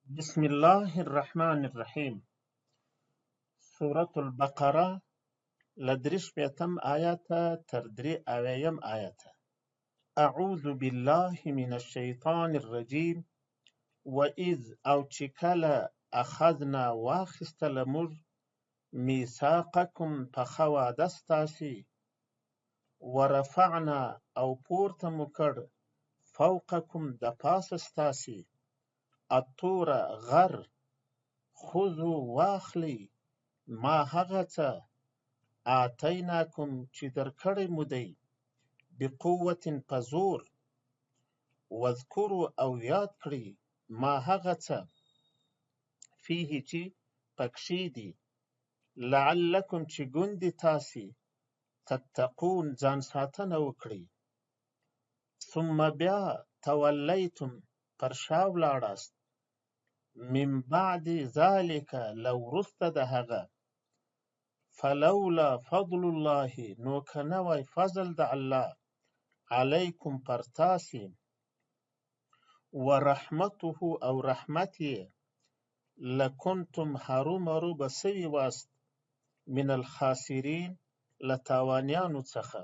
بسم الله الرحمن الرحيم. سورة البقرة لدرش بيتم آيات تردري آويم آيات. أعوذ بالله من الشيطان الرجيم. وإذ أو تشكال أخذنا واخست لمر ميثاقكم فخوا دستاسي ورفعنا أو پورت مكر فوقكم دپاس استاسي الطور غر خذوا واخلي ما هغه څه آتیناکم چې درکړی مو دی بقوة په زور واذکروا او یاد کړي ما هغه څه فيه چې پکښې دي لعلکم چې ګوندې تاسې تتقون ځان ساتنه وکړي ثم بیا تولیتم پر شا ولاړاست من بعد ذلك له وروسته د هغه فلولا فضل الله نو که نه وای فضل د الله علیکم پر تاسې ورحمته او رحمت یې لکنتم هرومرو به سوي واست من الخاسرین له تاوانیانو څخه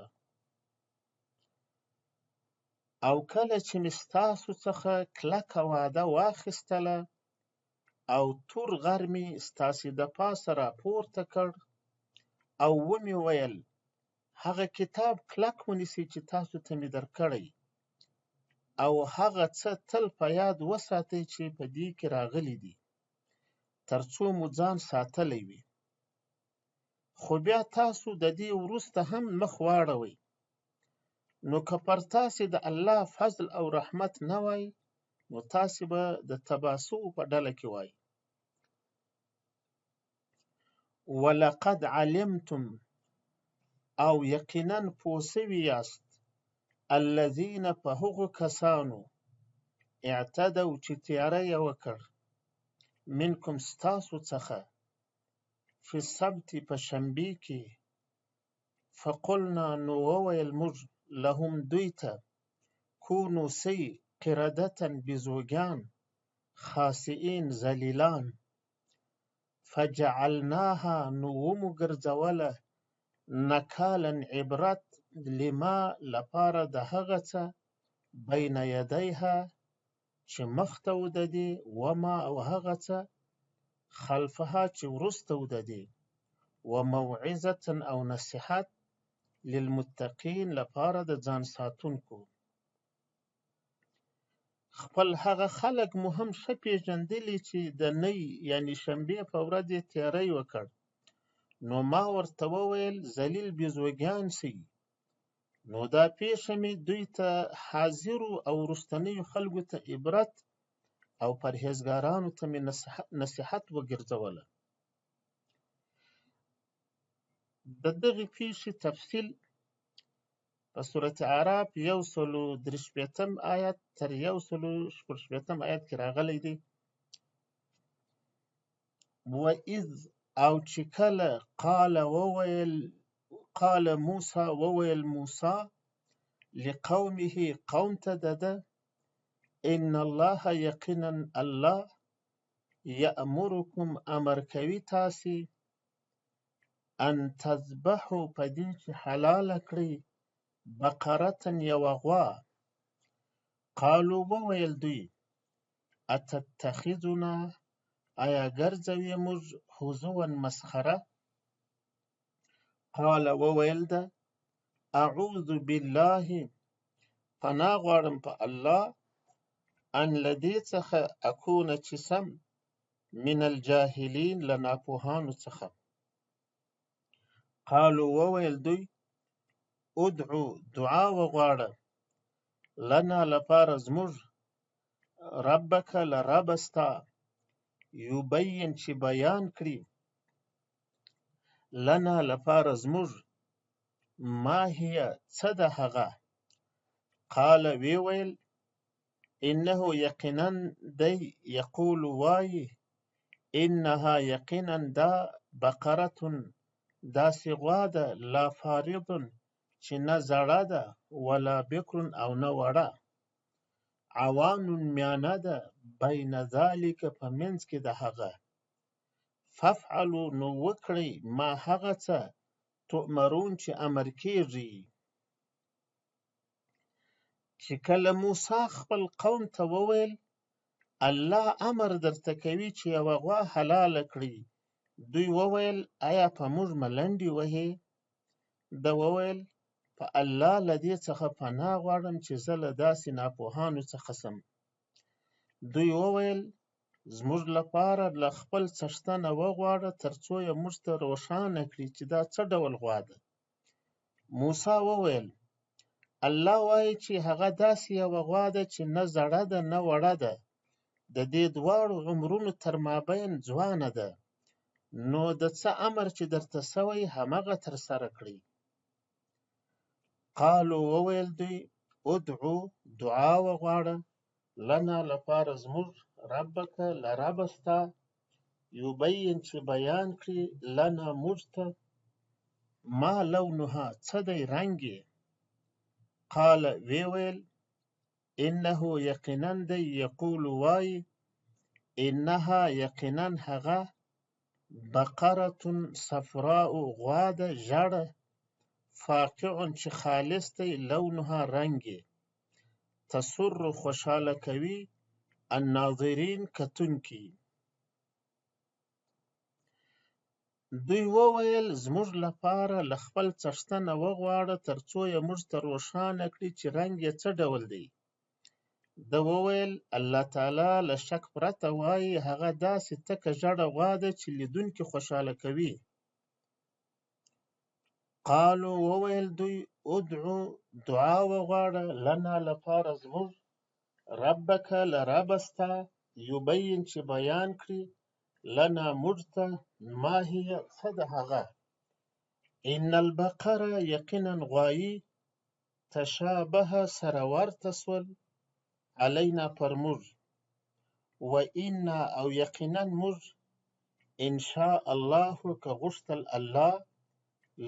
او کله چې مې ستاسو څخه کلکه وعده واخیستله او تور غر مې ستاسې د پاسه راپورته کړ او ومې ویل هغه کتاب کلک ونیسئ چې تاسو ته مې درکړی او هغه څه تل په یاد وساتئ چې په دې کې راغلي دي تر څو مو ځان ساتلی وي خو بیا تاسو د دې وروسته هم مخ واړوئ نو که پر تاسې د الله فضل او رحمت نه وای نو تاسې به د تباه سوو په ډله کې وای ولقد علمتم او یقینا پوه سوي یاست الذین په هغو کسانو اعتدوا چې تیاره یې وکړ منکم ستاسو څخه فی السبت په شنبې کې فقلنا نو وویل موږ لهم دوی ته کونو سی قردتن بیزوګان خاسئین ذلیلان فجعلناها نو ومو ګرځوله نکالا عبرت لما لپاره د هغه څه بین یدیها چې مخته و د دې وما او هغه څه خلفها چې وروسته و د دې وموعظة او نصیحت للمتقین لپاره د ځان ساتونکو خپل هغه خلک مو هم ښه پیژندلي چې د نی یعنی شنبې په ورځ یې تیاری وکړ نو ما ورته وویل ذلیل بیزوګیان سئ نو دا پیښه مې دوی ته حاضرو او وروستنیو خلکو ته عبرت او پرهیزګارانو ته مې نصیحت وګرځوله د دغې پیښې تفصیل په سورة اعراف 133 آیت تر 166 آیت کې راغلی دی وَإِذْ او چې کله قال موسی وویل موسی لقومه قوم ته دده ان الله یقینا الله یأمرکم امر کوي تاسې ان تذبحوا په دې چې حلاله کړئ بقرة یوه غوا قالو وویل دوی اتتخذنا آیا ګرځوي موږ هزوا مسخره قال وویل ده اعوذ بالله پناه غواړم په الله ان له دې څخه اکونه چې سم من الجاهلین له ناپوهانو څخه قالو وویل دوی ادعو دعا وغواړه لنا لپاره زموږ ربک له ربه ستا یبین چې بیان کړي لنا لپاره زموږ ما هي څه ده هغه قال وی ویل انه یقینا دی یقول وایي انها یقینا دا بقرة داسې غوا ده لا فارض چې نه زړه ده ولا بکر او نه وړه عوان میانه ده بین ذلک په منځ کې د هغه فافعلوا نو وکړئ ما هغه څه تؤمرون چې امر کیږي. چې کله موسی خپل قوم ته وویل الله امر درته کوي چې یوه غوا حلاله کړي، دوی وویل آیا په موږ ملنډې وهې؟ ده وویل په الله له دې څخه پناه غواړم چې زه له داسې ناپوهانو څخه سم. دوی وویل زموږ لپاره له خپل څښتنه وغواړه تر څو یې موږ ته روښانه کړي چې دا څه ډول غوا ده. موسی وویل الله وایي چې هغه داسې یوه غوا ده چې نه زړه ده نه وړه ده، د دې دواړو عمرونو تر مابین ځوانه ده، نو د څه امر چې درته سوی همغه ترسره کړئ. قالو وویل دوی ادعو دعا وغواړه لنا لپاره زموږ ربک له ربه ستا یبین چې بیان کړي لنا موږ ته ما لونها څه دی رنګ یې. قال وی ویل انه یقینا دی یقول وایي انها یقینا هغه بقره صفراء غوا ده ژړه فاقع چې خالص دی لونها رنګ یې تسر خوشحاله کوي الناظرین کتونکي. دوی وویل زموږ لپاره له خپل څښتنه وغواړه تر څو یې موږ ته روښانه کړي چې رنګ یې څه ډول دی. ده وویل الله تعالی له شک پرته وایي هغه داسې تکه ژړه غوا ده چې لیدونکي خوشحاله کوي. قالو وویل دوی ادعو دعا وغواړه لنا لپاره زموږ ربک له ربه ستا یبین چې بیان کړي لنا موږ ته ما هي څه ده هغه. ان البقره یقینا غوایي تشابه سره ورته سول علینا پر موږ و انا او یقینا موږ ان شاء الله که غوښتل الله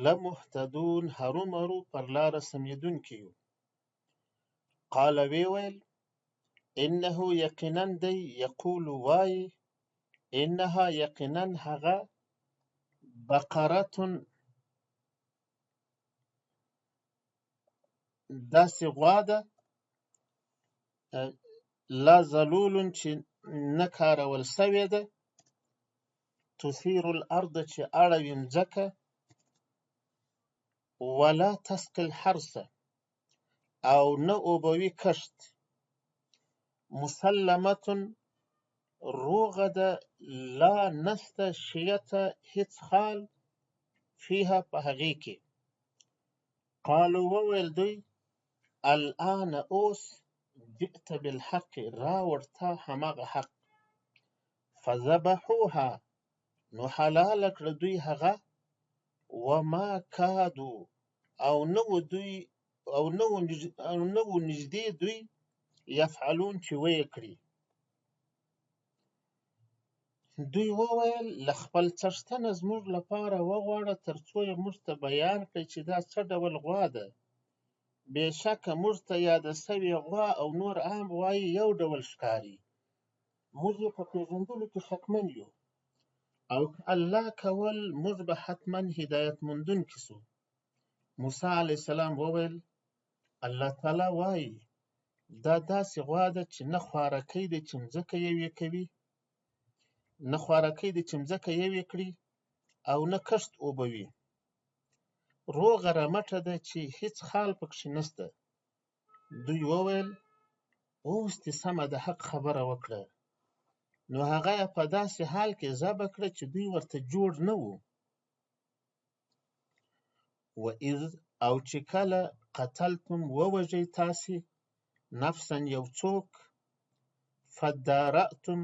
لمهتدون هرومرو پر لاره سمیدونکي یو. قال وی ویل انه یقینا دی یقول وایي انها یقینا هغه بقره داسې غوا ده لا ذلول چې نه کارول سوې ده تثیر الارض چې اړوي مځکه ولا تسقي الحرث او نه اوبوي کښت مسلمه روغه ده لا نسته شیته هیڅ خال فیها په هغې کې. قالو وویل دوی الآن اوس جئت بالحق راوړ تا همغه حق. فذبحوها نو حلاله کړه دوی هغه وما کادو او نه و نږدې دوی یفعلون چې ویې کړي. دوی وویل له خپل څښتنه زموږ لپاره وغواړه تر څو یې موږ ته بیان کړي چې دا څه ډول غوا ده. بېشکه موږ ته یاده سوې غوا او نور عام غوایي یو ډول ښکاري، موږ یې په پېژندلو کې شکمن یو او الله کول موږ به حتما هدایت موندونکي سو. موسی علیه السلام وویل الله تعالی وایي دا داسې غوا ده چې نه خوارکۍ ده چې مځکه یوې کوي، نه خوارکۍ ده چې مځکه یوې کړي او نه کښت اوبوي، روغه رمټه ده چې هیڅ خال پکښې نسته. دوی وویل اوس دې سمه د حق خبره وکړه. نو هغه یې په داسې حال کې ذبح کړه چې دوی ورته جوړ نه وو. و اذ او چې کله قتلتم ووژئ تاسې نفسا یو څوک فدارأتم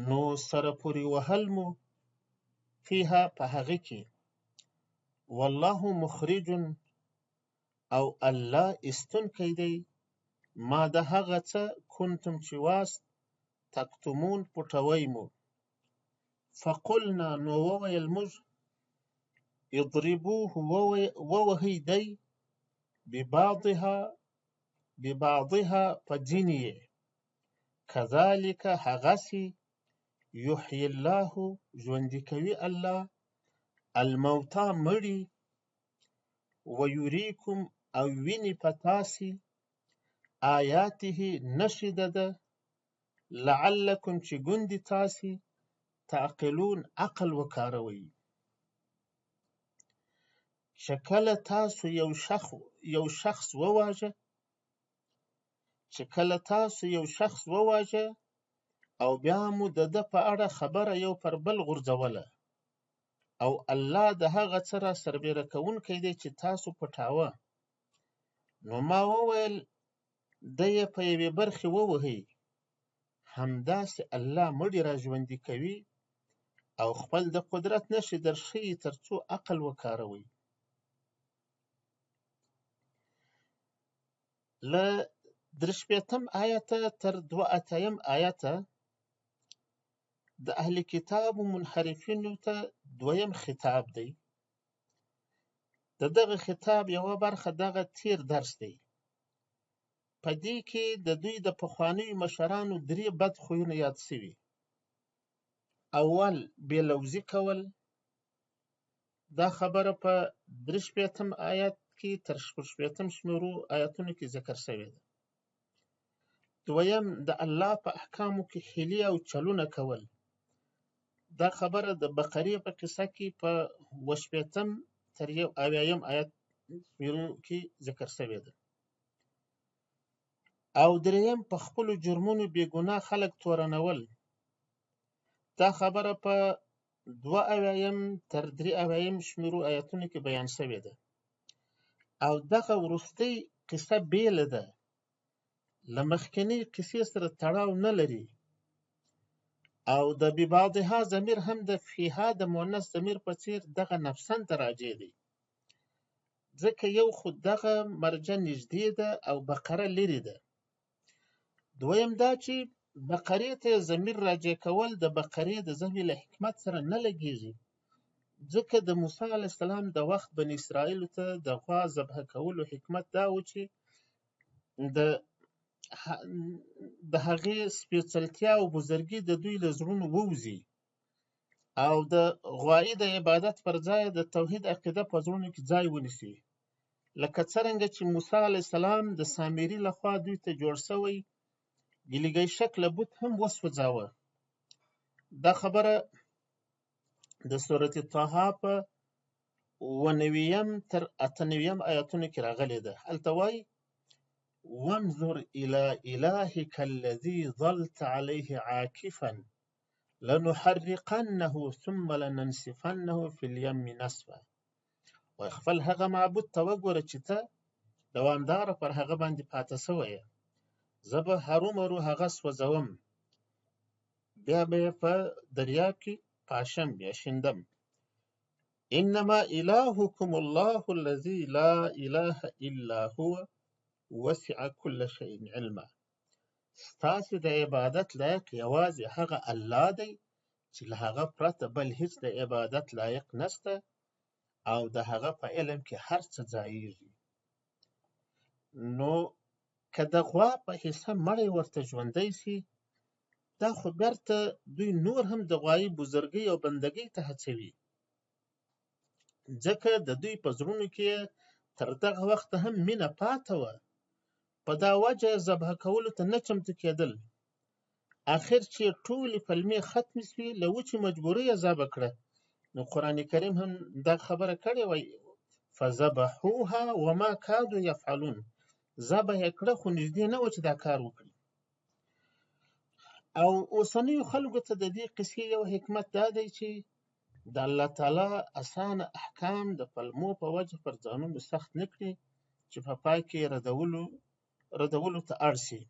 نو سره پورې وهل مو فیها په هغې کې والله مخرج او الله ایستونکی دی ما د هغه څه کنتم چې واست تکتمون پټوی مو. فقلنا نو وویل موږ اضربوه ووهئ دی ببعضها ببعضها په ځینې یې کذالک هغسې یحیی الله ژوندي کوي الله الموتا مړي ویریکم او ویني په تاسې آیاته نښې ده لعلکم چې ګوندې تاسې تعقلون عقل وکاروئ چې کله تاسو یو شخص وواژه او بیا مو د ده په اړه خبره یو پر بل غورځوله او الله د هغه څه را سربېره کوونکی دی چې تاسو پټاوه نو ما وویل ده یې په یوې برخې ووهئ همداسې الله مړي را ژوندي کوي او خپل د قدرت نښې درښیي تر څو عقل وکاروئ له 63 آیته تر 82 آیته د اهل کتاب منحرفینو ته دویم خطاب دی د دغه خطاب یوه برخه دغه تیر درس دی په دې کې د دوی د پخوانیو مشرانو 3 بد خویونه یاد شوي اول بېلوزي کول دا خبره په 63 آیت کې تر 60 شمیرو آیتونو کې ذکر شوې ده دویم د الله په احکامو کې حیلې او چلونه کول دا خبره د بقرې په قصه کې په 80 تر 90 آیت شمیرو کې ذکر شوې ده او دریم په خپلو جرمونو بېګناه خلک تورنول دا خبره په 82 تر 83 شمیرو آیتونو کې بیان شوې ده او دغه وروستۍ قصه بیله ده له مخکنۍ قصې سره تړاو نه لري او د ببعضها ضمیر هم د فیها د مؤنث ضمیر په څیر دغه نفسن ته راجع دی ځکه یو خو دغه مرجع نږدې ده او بقره لرې ده دویم دا چې بقرې ته ضمیر راجع کول د بقرې د ذبح له حکمت سره نه لګیږي ځکه د موسی علیه السلام د وخت بني اسرائیلو ته د غوا ذبح کولو حکمت دا و چې د هغې سپېڅلتیا او بزرګي د دوی له زړونو ووځي او د غوایي د عبادت پر ځای د توحید عقیده په زړونو کې ځای ونیسي لکه څرنګه چې موسی علیه السلام د سامري لخوا دوی ته جوړ شوی ګیلګی شکله بت هم وسوځاوه دا خبره د سورة طه په 90 تر 98 آیاتونو کې راغلې ده هلته وایي وانظر الى الهك الذي ظلت عليه عاكفا لنحرقنه ثم لننسفنه في اليم نسفا وایي خپل هغه معبود ته وګوره چې ته دوامداره پر هغه باندې پاته شوی یې زه به هرومرو هغه سوځوم بیا به یې په دریاب کې پاشم یا شیندم انما الهكم الله الذي لا اله الا هو وسع كل شيء علما ستاسې د عبادت لایق یوازې هغه الله دی چې له هغه پرته بل هیڅ د عبادت لایق نشته او د هغه په علم کې هر څه ځایږي نو که د غوا په حصه مړی ورته ژوندی سي دا خو بیرته دوی نور هم د غوایي بزرګۍ او بندګۍ ته هڅوي ځکه د دوی په زړونو کې تر دغه وخته هم مینه پاته وه په دا وجه ذبح کولو ته نه چمتو کېدل اخر چې ټولې پلمې ختمې سوې له وچې مجبورۍ یې ذبح کړه نو قرآن کریم هم دا خبره کړې وای فذبحوها وما کادوا یفعلون ذبح یې کړه خو نږدې نه و چې دا کار وکړي او اوسنیو خلکو ته د دې قصې یو حکمت دا دی چې د الله تعالی اسانه احکام د پلمو په وجه پر ځانونو سخت نه کړي چې په پای کې ردولو ته اړ شي